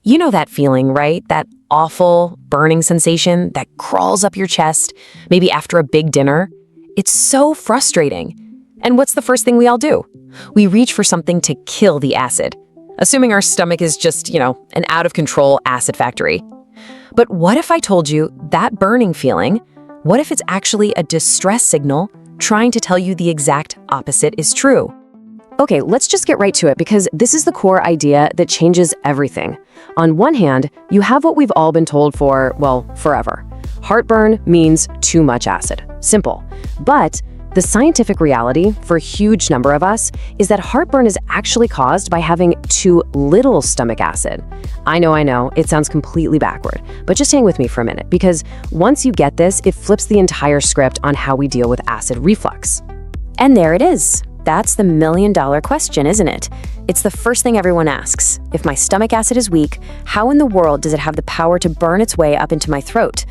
You know that feeling, right? That awful burning sensation that crawls up your chest, maybe after a big dinner? It's so frustrating. And what's the first thing we all do? We reach for something to kill the acid, assuming our stomach is just, an out-of-control acid factory. But what if I told you that burning feeling, what if it's actually a distress signal trying to tell you the exact opposite is true? Okay, let's just get right to it because this is the core idea that changes everything. On one hand, you have what we've all been told for, forever. Heartburn means too much acid. Simple. But the scientific reality for a huge number of us is that heartburn is actually caused by having too little stomach acid. I know, it sounds completely backward, but just hang with me for a minute because once you get this, it flips the entire script on how we deal with acid reflux. And there it is. That's the million-dollar question, isn't it? It's the first thing everyone asks. If my stomach acid is weak, how in the world does it have the power to burn its way up into my throat?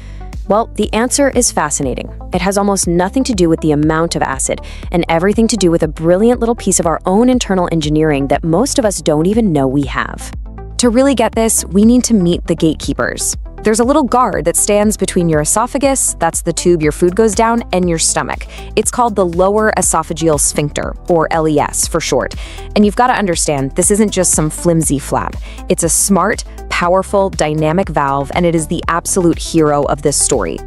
Well, the answer is fascinating. It has almost nothing to do with the amount of acid and everything to do with a brilliant little piece of our own internal engineering that most of us don't even know we have. To really get this, we need to meet the gatekeepers. There's a little guard that stands between your esophagus, that's the tube your food goes down, and your stomach. It's called the lower esophageal sphincter, or LES for short. And you've got to understand, this isn't just some flimsy flap. It's a smart, powerful, dynamic valve, and it is the absolute hero of this story.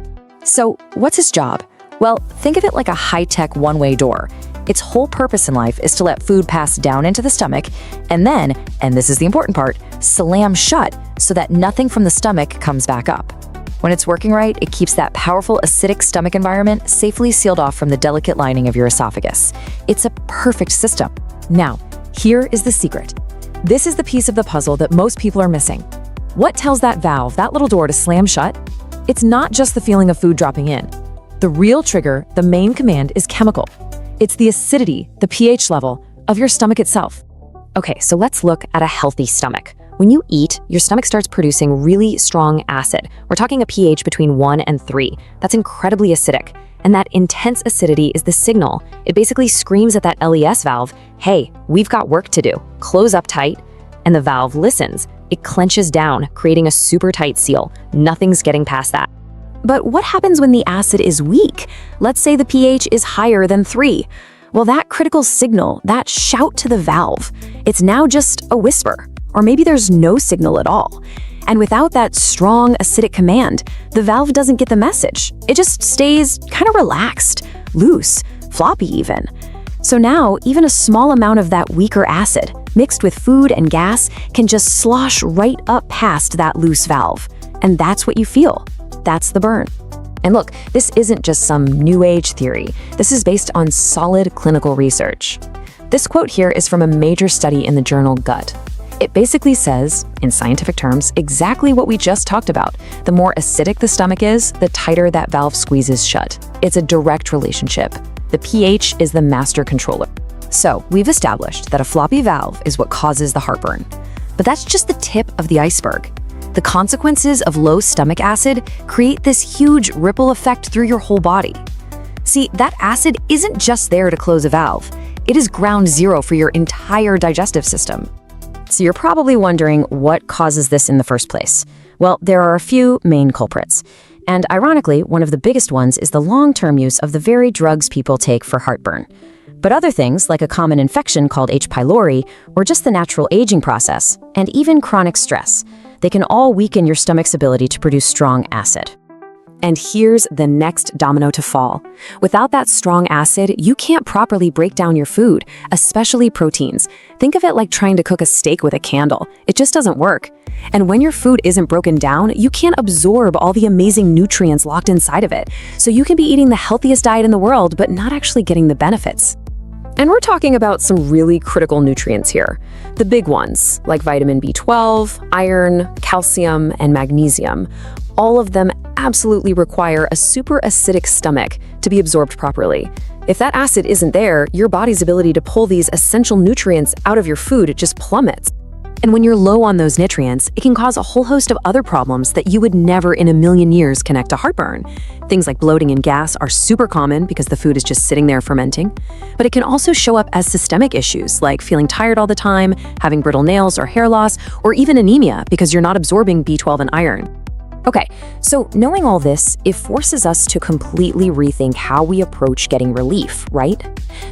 So, what's his job? Well, think of it like a high-tech one-way door. Its whole purpose in life is to let food pass down into the stomach and then, and this is the important part, slam shut so that nothing from the stomach comes back up. When it's working right, it keeps that powerful acidic stomach environment safely sealed off from the delicate lining of your esophagus. It's a perfect system. Now, here is the secret. This is the piece of the puzzle that most people are missing. What tells that valve, that little door to slam shut? It's not just the feeling of food dropping in. The real trigger, the main command, is chemical. It's the acidity, the pH level, of your stomach itself. Okay, so let's look at a healthy stomach. When you eat, your stomach starts producing really strong acid. We're talking a pH between 1 and 3. That's incredibly acidic. And that intense acidity is the signal. It basically screams at that LES valve, hey, we've got work to do. Close up tight. And the valve listens. It clenches down, creating a super tight seal. Nothing's getting past that. But what happens when the acid is weak? Let's say the pH is higher than 3. Well, that critical signal, that shout to the valve, it's now just a whisper. Or maybe there's no signal at all. And without that strong acidic command, the valve doesn't get the message. It just stays kind of relaxed, loose, floppy even. So now, even a small amount of that weaker acid, mixed with food and gas, can just slosh right up past that loose valve. And that's what you feel. That's the burn. And look, this isn't just some new age theory. This is based on solid clinical research. This quote here is from a major study in the journal Gut. It basically says, in scientific terms, exactly what we just talked about. The more acidic the stomach is, the tighter that valve squeezes shut. It's a direct relationship. The pH is the master controller. So, we've established that a floppy valve is what causes the heartburn. But that's just the tip of the iceberg. The consequences of low stomach acid create this huge ripple effect through your whole body. See, that acid isn't just there to close a valve. It is ground zero for your entire digestive system. So you're probably wondering what causes this in the first place. Well, there are a few main culprits. And ironically, one of the biggest ones is the long-term use of the very drugs people take for heartburn. But other things, like a common infection called H. pylori, or just the natural aging process, and even chronic stress, they can all weaken your stomach's ability to produce strong acid. And here's the next domino to fall. Without that strong acid, you can't properly break down your food, especially proteins. Think of it like trying to cook a steak with a candle. It just doesn't work. And when your food isn't broken down, you can't absorb all the amazing nutrients locked inside of it. So you can be eating the healthiest diet in the world, but not actually getting the benefits. And we're talking about some really critical nutrients here. The big ones, like vitamin B12, iron, calcium, and magnesium. All of them absolutely require a super acidic stomach to be absorbed properly. If that acid isn't there, your body's ability to pull these essential nutrients out of your food just plummets. And when you're low on those nutrients, it can cause a whole host of other problems that you would never in a million years connect to heartburn. Things like bloating and gas are super common because the food is just sitting there fermenting. But it can also show up as systemic issues like feeling tired all the time, having brittle nails or hair loss, or even anemia because you're not absorbing B12 and iron. Okay, so knowing all this, it forces us to completely rethink how we approach getting relief, right?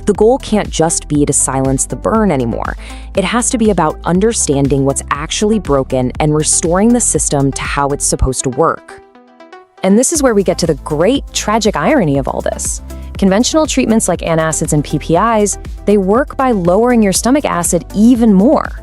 The goal can't just be to silence the burn anymore. It has to be about understanding what's actually broken and restoring the system to how it's supposed to work. And this is where we get to the great tragic irony of all this. Conventional treatments like antacids and PPIs, they work by lowering your stomach acid even more.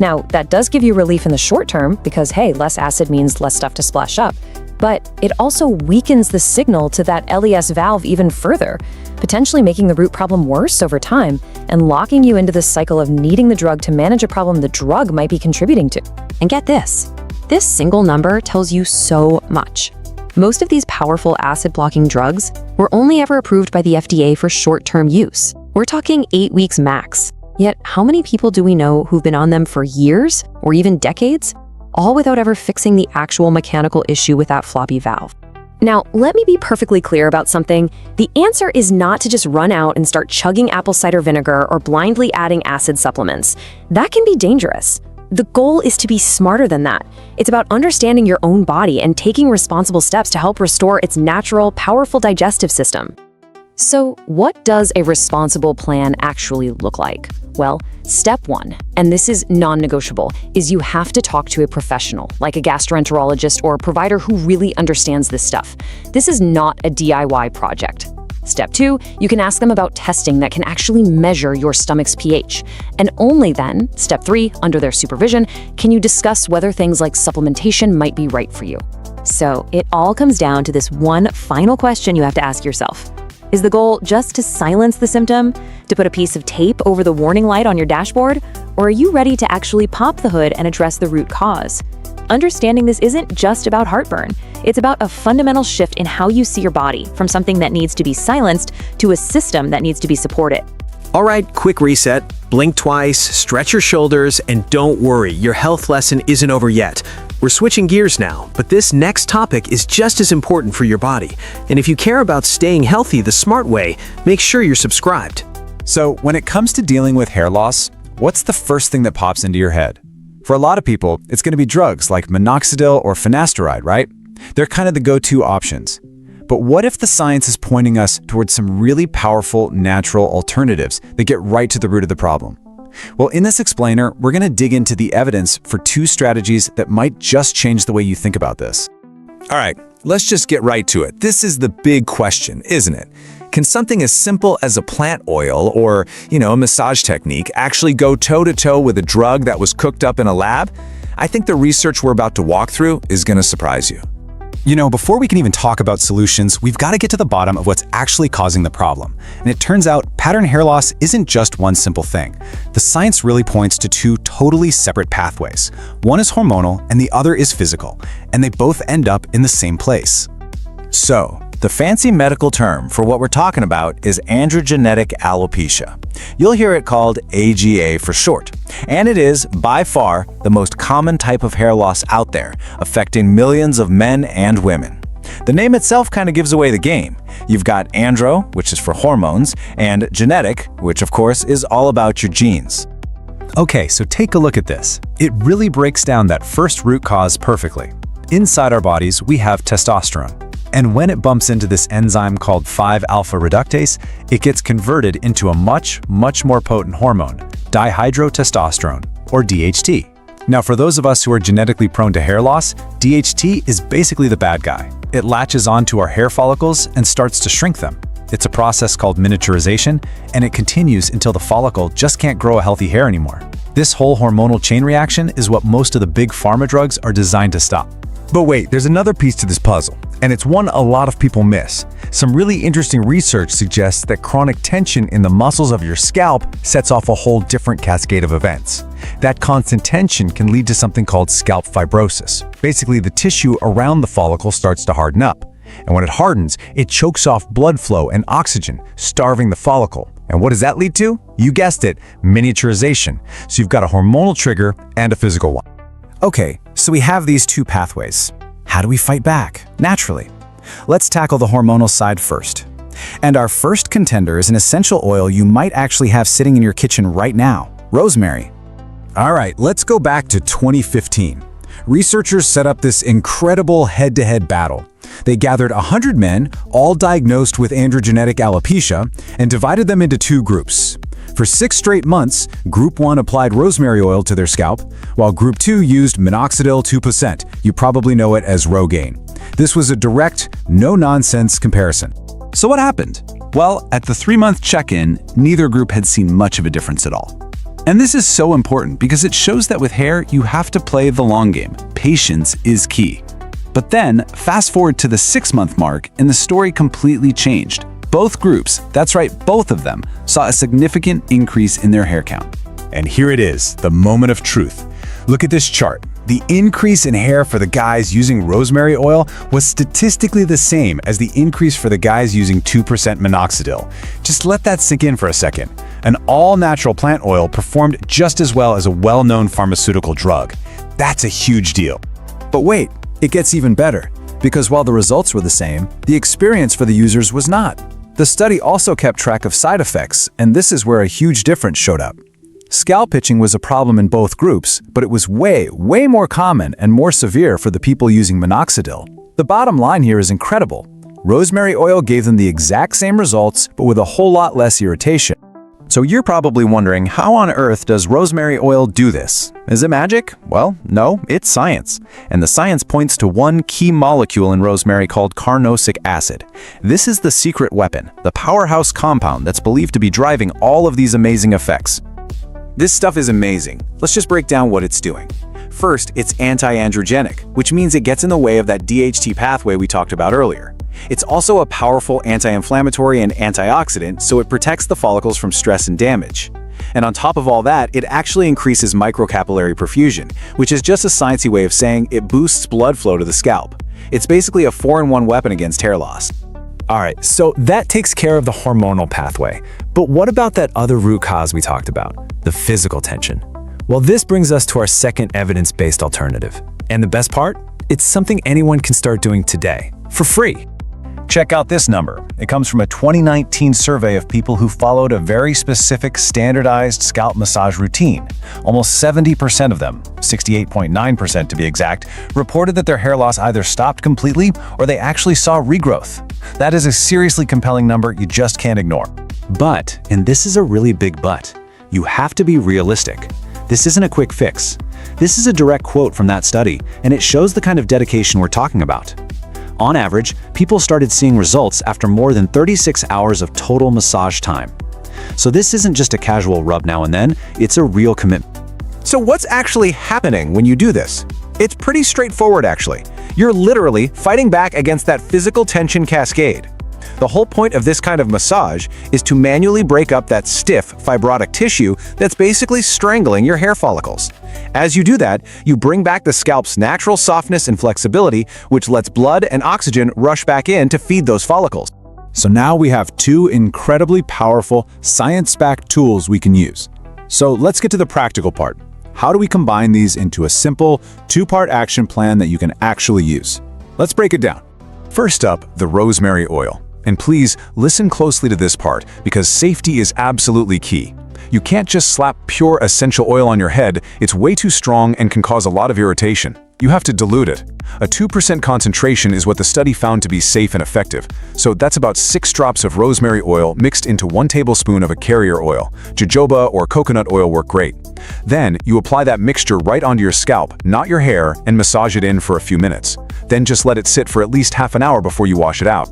Now, that does give you relief in the short term because, hey, less acid means less stuff to splash up. But it also weakens the signal to that LES valve even further, potentially making the root problem worse over time and locking you into this cycle of needing the drug to manage a problem the drug might be contributing to. And get this single number tells you so much. Most of these powerful acid-blocking drugs were only ever approved by the FDA for short-term use. We're talking 8 weeks max. Yet, how many people do we know who've been on them for years or even decades, all without ever fixing the actual mechanical issue with that floppy valve? Now, let me be perfectly clear about something. The answer is not to just run out and start chugging apple cider vinegar or blindly adding acid supplements. That can be dangerous. The goal is to be smarter than that. It's about understanding your own body and taking responsible steps to help restore its natural, powerful digestive system. So, what does a responsible plan actually look like? Well, step one, and this is non-negotiable, is you have to talk to a professional, like a gastroenterologist or a provider who really understands this stuff. This is not a DIY project. Step two, you can ask them about testing that can actually measure your stomach's pH. And only then, step three, under their supervision, can you discuss whether things like supplementation might be right for you. So it all comes down to this one final question you have to ask yourself. Is the goal just to silence the symptom, to put a piece of tape over the warning light on your dashboard, or are you ready to actually pop the hood and address the root cause? Understanding this isn't just about heartburn. It's about a fundamental shift in how you see your body, from something that needs to be silenced to a system that needs to be supported. All right, quick reset. Blink twice, stretch your shoulders, and don't worry, your health lesson isn't over yet. We're switching gears now, but this next topic is just as important for your body. And if you care about staying healthy the smart way, make sure you're subscribed. So, when it comes to dealing with hair loss, what's the first thing that pops into your head? For a lot of people, it's going to be drugs like minoxidil or finasteride, right? They're kind of the go-to options. But what if the science is pointing us towards some really powerful natural alternatives that get right to the root of the problem? Well, in this explainer, we're going to dig into the evidence for two strategies that might just change the way you think about this. All right, let's just get right to it. This is the big question, isn't it? Can something as simple as a plant oil or, a massage technique actually go toe-to-toe with a drug that was cooked up in a lab? I think the research we're about to walk through is going to surprise you. Before we can even talk about solutions, we've got to get to the bottom of what's actually causing the problem. And it turns out pattern hair loss isn't just one simple thing. The science really points to two totally separate pathways. One is hormonal and the other is physical, and they both end up in the same place. So, the fancy medical term for what we're talking about is androgenetic alopecia. You'll hear it called AGA for short. And it is, by far, the most common type of hair loss out there, affecting millions of men and women. The name itself kind of gives away the game. You've got andro, which is for hormones, and genetic, which of course is all about your genes. Okay, so take a look at this. It really breaks down that first root cause perfectly. Inside our bodies, we have testosterone. And when it bumps into this enzyme called 5-alpha reductase, it gets converted into a much more potent hormone, dihydrotestosterone, or DHT. Now, for those of us who are genetically prone to hair loss, DHT is basically the bad guy. It latches onto our hair follicles and starts to shrink them. It's a process called miniaturization, and it continues until the follicle just can't grow a healthy hair anymore. This whole hormonal chain reaction is what most of the big pharma drugs are designed to stop. But wait, there's another piece to this puzzle, and it's one a lot of people miss. Some really interesting research suggests that chronic tension in the muscles of your scalp sets off a whole different cascade of events. That constant tension can lead to something called scalp fibrosis. Basically, the tissue around the follicle starts to harden up. And when it hardens, it chokes off blood flow and oxygen, starving the follicle, And what does that lead to? You guessed it, miniaturization. So you've got a hormonal trigger and a physical one. Okay, so we have these two pathways. How do we fight back? Naturally. Let's tackle the hormonal side first. And our first contender is an essential oil you might actually have sitting in your kitchen right now: rosemary. All right, let's go back to 2015. Researchers set up this incredible head-to-head battle. They gathered 100 men, all diagnosed with androgenetic alopecia, and divided them into two groups. For 6 straight months, Group 1 applied rosemary oil to their scalp, while Group 2 used minoxidil 2%. You probably know it as Rogaine. This was a direct, no-nonsense comparison. So what happened? Well, at the 3-month check-in, neither group had seen much of a difference at all. And this is so important because it shows that with hair, you have to play the long game. Patience is key. But then, fast forward to the 6-month mark, and the story completely changed. Both groups, that's right, both of them, saw a significant increase in their hair count. And here it is, the moment of truth. Look at this chart. The increase in hair for the guys using rosemary oil was statistically the same as the increase for the guys using 2% minoxidil. Just let that sink in for a second. An all-natural plant oil performed just as well as a well-known pharmaceutical drug. That's a huge deal. But wait, it gets even better. Because while the results were the same, the experience for the users was not. The study also kept track of side effects, and this is where a huge difference showed up. Scalp itching was a problem in both groups, but it was way more common and more severe for the people using minoxidil. The bottom line here is incredible. Rosemary oil gave them the exact same results, but with a whole lot less irritation. So you're probably wondering, how on earth does rosemary oil do this? Is it magic? Well, no, it's science. And the science points to one key molecule in rosemary called carnosic acid. This is the secret weapon, the powerhouse compound that's believed to be driving all of these amazing effects. This stuff is amazing. Let's just break down what it's doing. First, it's anti-androgenic, which means it gets in the way of that DHT pathway we talked about earlier. It's also a powerful anti-inflammatory and antioxidant, so it protects the follicles from stress and damage. And on top of all that, it actually increases microcapillary perfusion, which is just a sciencey way of saying it boosts blood flow to the scalp. It's basically a 4-in-1 weapon against hair loss. All right, so that takes care of the hormonal pathway. But what about that other root cause we talked about, the physical tension? Well, this brings us to our second evidence-based alternative. And the best part? It's something anyone can start doing today, for free. Check out this number. It comes from a 2019 survey of people who followed a very specific standardized scalp massage routine. Almost 70% of them, 68.9% to be exact, reported that their hair loss either stopped completely or they actually saw regrowth. That is a seriously compelling number you just can't ignore. But, and this is a really big but, you have to be realistic. This isn't a quick fix. This is a direct quote from that study, and it shows the kind of dedication we're talking about. On average, people started seeing results after more than 36 hours of total massage time. So this isn't just a casual rub now and then, it's a real commitment. So what's actually happening when you do this? It's pretty straightforward, actually. You're literally fighting back against that physical tension cascade. The whole point of this kind of massage is to manually break up that stiff, fibrotic tissue that's basically strangling your hair follicles. As you do that, you bring back the scalp's natural softness and flexibility, which lets blood and oxygen rush back in to feed those follicles. So now we have two incredibly powerful, science-backed tools we can use. So let's get to the practical part. How do we combine these into a simple, 2-part action plan that you can actually use? Let's break it down. First up, the rosemary oil. And please listen closely to this part because safety is absolutely key. You can't just slap pure essential oil on your head. It's way too strong and can cause a lot of irritation. You have to dilute it. A 2% concentration is what the study found to be safe and effective. So that's about 6 drops of rosemary oil mixed into 1 tablespoon of a carrier oil. Jojoba or coconut oil work great. Then you apply that mixture right onto your scalp, not your hair, and massage it in for a few minutes. Then just let it sit for at least half an hour before you wash it out.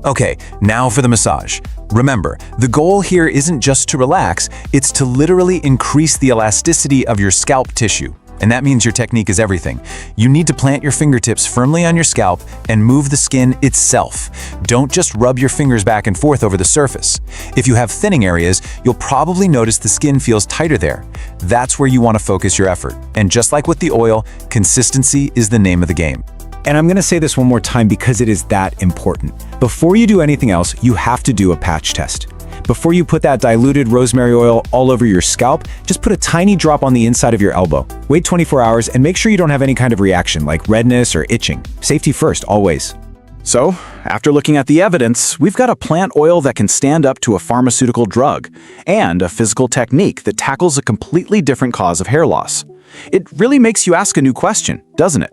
Okay, now for the massage. Remember, the goal here isn't just to relax, it's to literally increase the elasticity of your scalp tissue. And that means your technique is everything. You need to plant your fingertips firmly on your scalp and move the skin itself. Don't just rub your fingers back and forth over the surface. If you have thinning areas, you'll probably notice the skin feels tighter there. That's where you want to focus your effort. And just like with the oil, consistency is the name of the game. And I'm going to say this one more time because it is that important. Before you do anything else, you have to do a patch test. Before you put that diluted rosemary oil all over your scalp, just put a tiny drop on the inside of your elbow. Wait 24 hours and make sure you don't have any kind of reaction like redness or itching. Safety first, always. So, after looking at the evidence, we've got a plant oil that can stand up to a pharmaceutical drug, and a physical technique that tackles a completely different cause of hair loss. It really makes you ask a new question, doesn't it?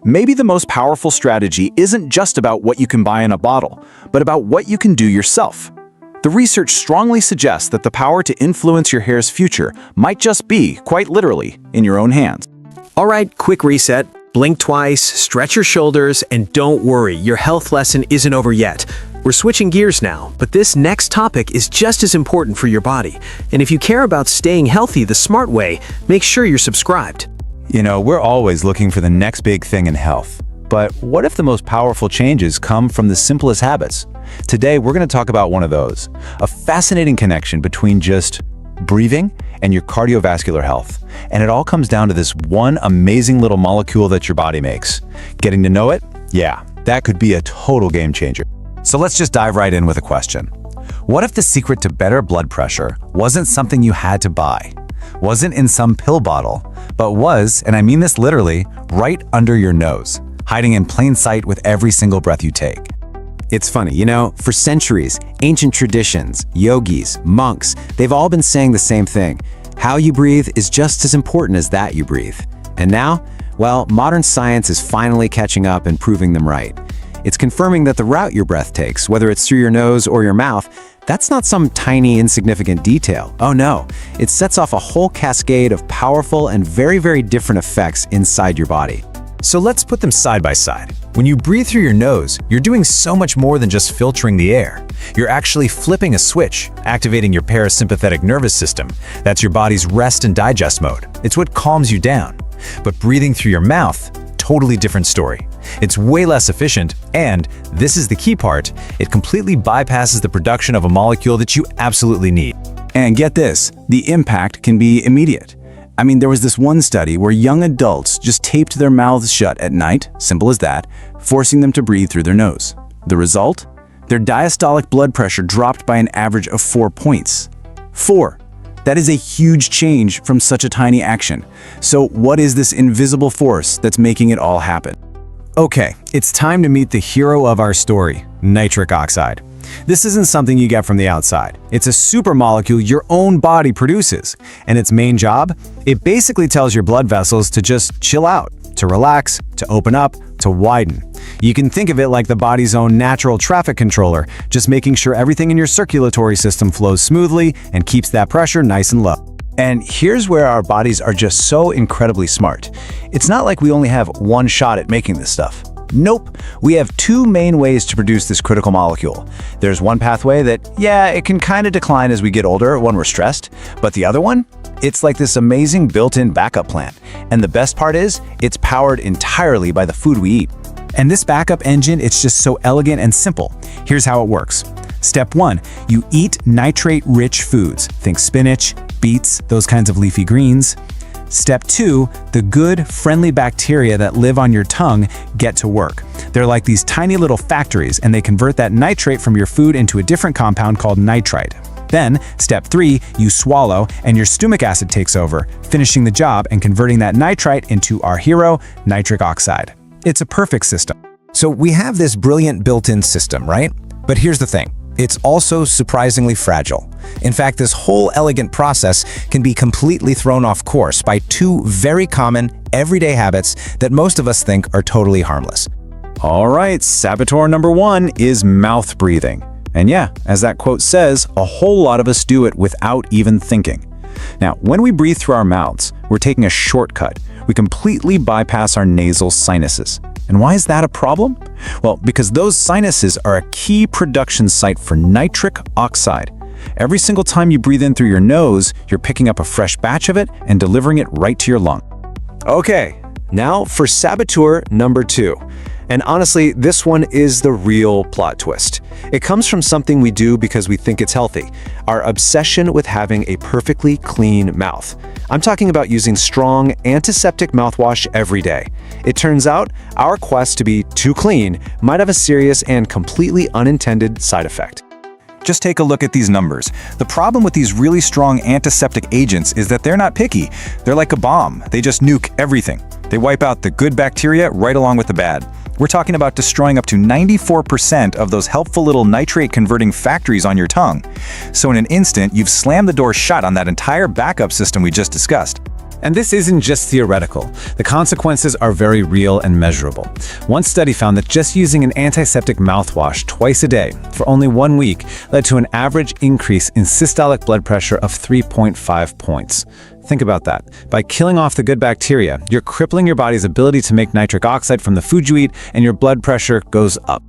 Maybe the most powerful strategy isn't just about what you can buy in a bottle, but about what you can do yourself. The research strongly suggests that the power to influence your hair's future might just be, quite literally, in your own hands. All right, quick reset. Blink twice, stretch your shoulders, and don't worry, your health lesson isn't over yet. We're switching gears now, but this next topic is just as important for your body. And if you care about staying healthy the smart way, make sure you're subscribed. You know, we're always looking for the next big thing in health. But what if the most powerful changes come from the simplest habits? Today, we're going to talk about one of those, a fascinating connection between just breathing and your cardiovascular health. And it all comes down to this one amazing little molecule that your body makes. Getting to know it? Yeah, that could be a total game changer. So let's just dive right in with a question. What if the secret to better blood pressure wasn't something you had to buy? Wasn't in some pill bottle, but was, and I mean this literally, right under your nose, hiding in plain sight with every single breath you take? It's funny, you know, for centuries, ancient traditions, yogis, monks, they've all been saying the same thing. How you breathe is just as important as that you breathe. And now, well, modern science is finally catching up and proving them right. It's confirming that the route your breath takes, whether it's through your nose or your mouth, that's not some tiny, insignificant detail. Oh no, it sets off a whole cascade of powerful and very, very different effects inside your body. So let's put them side by side. When you breathe through your nose, you're doing so much more than just filtering the air. You're actually flipping a switch, activating your parasympathetic nervous system. That's your body's rest and digest mode. It's what calms you down. But breathing through your mouth, totally different story. It's way less efficient, and this is the key part, it completely bypasses the production of a molecule that you absolutely need. And get this, the impact can be immediate. I mean, there was this one study where young adults just taped their mouths shut at night, simple as that, forcing them to breathe through their nose. The result? Their diastolic blood pressure dropped by an average of 4 points. 4. That is a huge change from such a tiny action. So what is this invisible force that's making it all happen? Okay, it's time to meet the hero of our story, nitric oxide. This isn't something you get from the outside. It's a supermolecule your own body produces. And its main job? It basically tells your blood vessels to just chill out, to relax, to open up, to widen. You can think of it like the body's own natural traffic controller, just making sure everything in your circulatory system flows smoothly and keeps that pressure nice and low. And here's where our bodies are just so incredibly smart. It's not like we only have one shot at making this stuff. Nope, we have two main ways to produce this critical molecule. There's one pathway that, yeah, it can kind of decline as we get older when we're stressed, but the other one? It's like this amazing built-in backup plan. And the best part is, it's powered entirely by the food we eat. And this backup engine, it's just so elegant and simple. Here's how it works. Step 1, you eat nitrate-rich foods. Think spinach, beets, those kinds of leafy greens. Step 2, the good, friendly bacteria that live on your tongue get to work. They're like these tiny little factories, and they convert that nitrate from your food into a different compound called nitrite. Then, step 3, you swallow, and your stomach acid takes over, finishing the job and converting that nitrite into our hero, nitric oxide. It's a perfect system. So we have this brilliant built-in system, right? But here's the thing. It's also surprisingly fragile. In fact, this whole elegant process can be completely thrown off course by two very common, everyday habits that most of us think are totally harmless. All right, saboteur number 1 is mouth breathing. And yeah, as that quote says, a whole lot of us do it without even thinking. Now, when we breathe through our mouths, we're taking a shortcut. We completely bypass our nasal sinuses. And why is that a problem? Well, because those sinuses are a key production site for nitric oxide. Every single time you breathe in through your nose, you're picking up a fresh batch of it and delivering it right to your lung. Okay, now for saboteur number 2. And honestly, this one is the real plot twist. It comes from something we do because we think it's healthy, our obsession with having a perfectly clean mouth. I'm talking about using strong, antiseptic mouthwash every day. It turns out, our quest to be too clean might have a serious and completely unintended side effect. Just take a look at these numbers. The problem with these really strong antiseptic agents is that they're not picky. They're like a bomb. They just nuke everything. They wipe out the good bacteria right along with the bad. We're talking about destroying up to 94% of those helpful little nitrate-converting factories on your tongue. So in an instant, you've slammed the door shut on that entire backup system we just discussed. And this isn't just theoretical. The consequences are very real and measurable. One study found that just using an antiseptic mouthwash twice a day for only 1 week led to an average increase in systolic blood pressure of 3.5 points. Think about that. By killing off the good bacteria, you're crippling your body's ability to make nitric oxide from the food you eat, and your blood pressure goes up.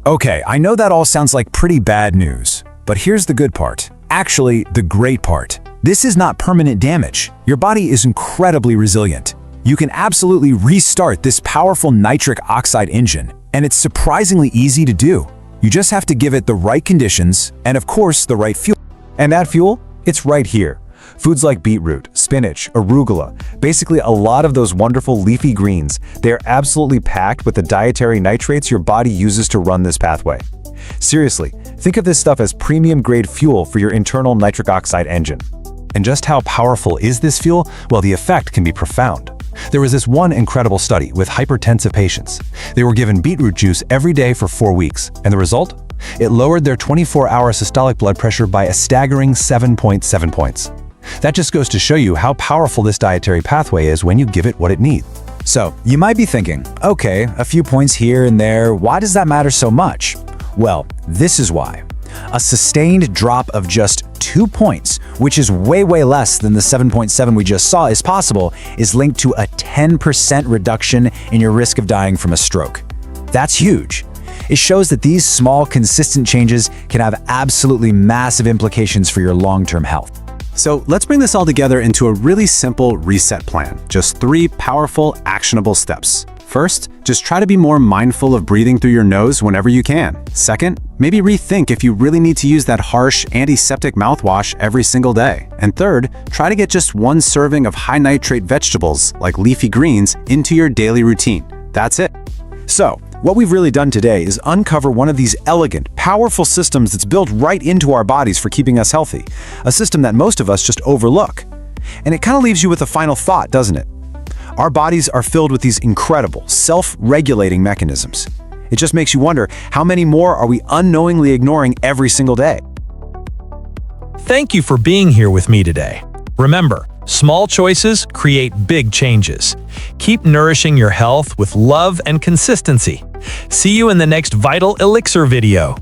Okay, I know that all sounds like pretty bad news, but here's the good part. Actually, the great part. This is not permanent damage. Your body is incredibly resilient. You can absolutely restart this powerful nitric oxide engine, and it's surprisingly easy to do. You just have to give it the right conditions and, of course, the right fuel. And that fuel? It's right here. Foods like beetroot, spinach, arugula, basically a lot of those wonderful leafy greens, they are absolutely packed with the dietary nitrates your body uses to run this pathway. Seriously, think of this stuff as premium-grade fuel for your internal nitric oxide engine. And just how powerful is this fuel? Well, the effect can be profound. There was this one incredible study with hypertensive patients. They were given beetroot juice every day for 4 weeks, and the result? It lowered their 24-hour systolic blood pressure by a staggering 7.7 points. That just goes to show you how powerful this dietary pathway is when you give it what it needs. So, you might be thinking, okay, a few points here and there, why does that matter so much? Well, this is why. A sustained drop of just 2 points, which is way less than the 7.7 we just saw is possible, is linked to a 10% reduction in your risk of dying from a stroke. That's huge. It shows that these small, consistent changes can have absolutely massive implications for your long-term health. So let's bring this all together into a really simple reset plan. Just 3 powerful, actionable steps. First, just try to be more mindful of breathing through your nose whenever you can. Second, maybe rethink if you really need to use that harsh, antiseptic mouthwash every single day. And third, try to get just 1 serving of high-nitrate vegetables, like leafy greens, into your daily routine. That's it. So, what we've really done today is uncover one of these elegant, powerful systems that's built right into our bodies for keeping us healthy. A system that most of us just overlook. And it kind of leaves you with a final thought, doesn't it? Our bodies are filled with these incredible, self-regulating mechanisms. It just makes you wonder, how many more are we unknowingly ignoring every single day? Thank you for being here with me today. Remember, small choices create big changes. Keep nourishing your health with love and consistency. See you in the next Vital Elixir video.